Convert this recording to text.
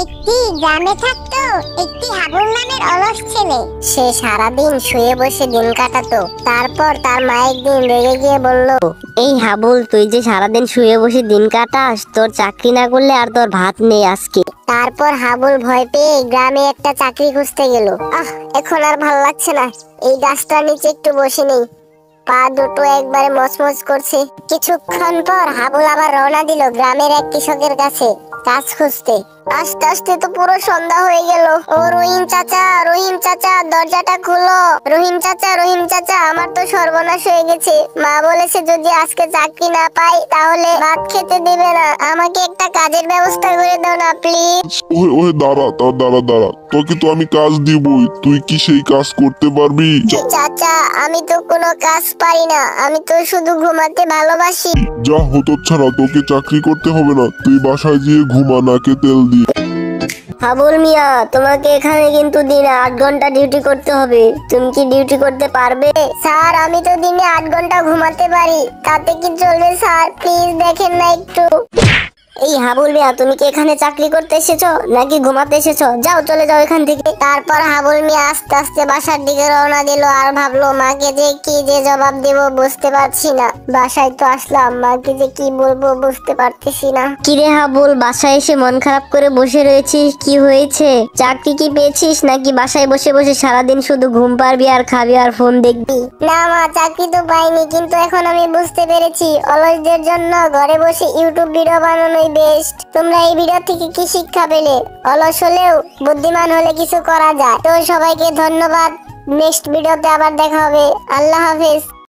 একটি গ্রামে থাকতো একটি হাবুল নামের অলস ছেলে। সে সারাদিন শুয়ে বসে দিন কাটাতো। তারপর তার মা একদিন রেগে গিয়ে বলল, এই হাবুল, তুই যে সারাদিন শুয়ে বসে দিন কাটাস, তোর চাকরি না করলে আর তোর ভাত নেই আজকে। তারপর হাবুল ভয় পেয়ে গ্রামে একটা চাকরি খুঁজতে গেল। এখন আর ভাল লাগছে না, এই গাছটার নিচে একটু বসে নেই। পা দুটো একবারে মচমচ করছে। কিছুক্ষণ পর হাবুল আবার রওনা দিল গ্রামের এক কৃষকের কাছে কাজ খুঁজতে। আস্তে আস্তে তো পুরো সন্ধ্যা হয়ে গেল। ও রহিম চাচা, রহিম চাচা, দরজাটা খুলো। রহিম চাচা, রহিম চাচা, আমার তো সর্বনাশ হয়ে গেছে। মা বলেছে যদি আজকে চাকরি না পাই তাহলে ভাত খেতে দেবে না। আমাকে একটা কাজের ব্যবস্থা করে দাও না প্লিজ। ওহে দাঁড়া দাঁড়া, তোকে তো আমি কাজ দিবই, তুই কি সেই কাজ করতে পারবি? চাচা, আমি তো কোনো কাজ পারি না, আমি তো শুধু ঘুমাতে ভালোবাসি। যা হতচ্ছাড়া, তোকে চাকরি করতে হবে না, তুই বাসায় গিয়ে ঘুমা নাকে তেল দিয়ে। হাবুল মিয়া, তোমাকে এখানে কিন্তু দিনে 8 ঘন্টা ডিউটি করতে হবে। তুমি কি ডিউটি করতে পারবে? স্যার, আমি তো দিনে 8 ঘন্টা ঘুমাতে পারি, তাতে কি চলবে স্যার? প্লিজ দেখেন না একটু। এই হাবুল মিয়া, তুমি কি এখানে চাকরি করতে এসেছো নাকি ঘুমাতে এসেছো? যাও, চলে যাও এখান থেকে। তারপর হাবুল মিয়া আস্তে আস্তে বাসার দিকে রওনা দিল। আর ভাবলো মাকে যে কি যে জবাব দেব বুঝতে পারছি না। বাসায় তো আসলাম, মাকে যে কি বলবো বুঝতে পারতেছি না। কিরে হাবুল, বাসায় এসে মন খারাপ করে বসে রয়েছিস, কি হয়েছে? চাকরি কি পেয়েছিস নাকি বাসায় বসে বসে সারাদিন শুধু ঘুম পারবি আর খাবি আর ফোন দেখবি? না মা, চাকরি তো পাইনি, কিন্তু এখন আমি বুঝতে পেরেছি অলসদের জন্য ঘরে বসে ইউটিউব ভিডিও বানানোই বেস্ট। তোমরা এই ভিডিও থেকে কি শিক্ষা পেলে? অলস হলেও বুদ্ধিমান হলে কিছু করা যায়। তো সবাইকে ধন্যবাদ। নেক্সট ভিডিওতে আবার দেখা হবে। আল্লাহ হাফেজ।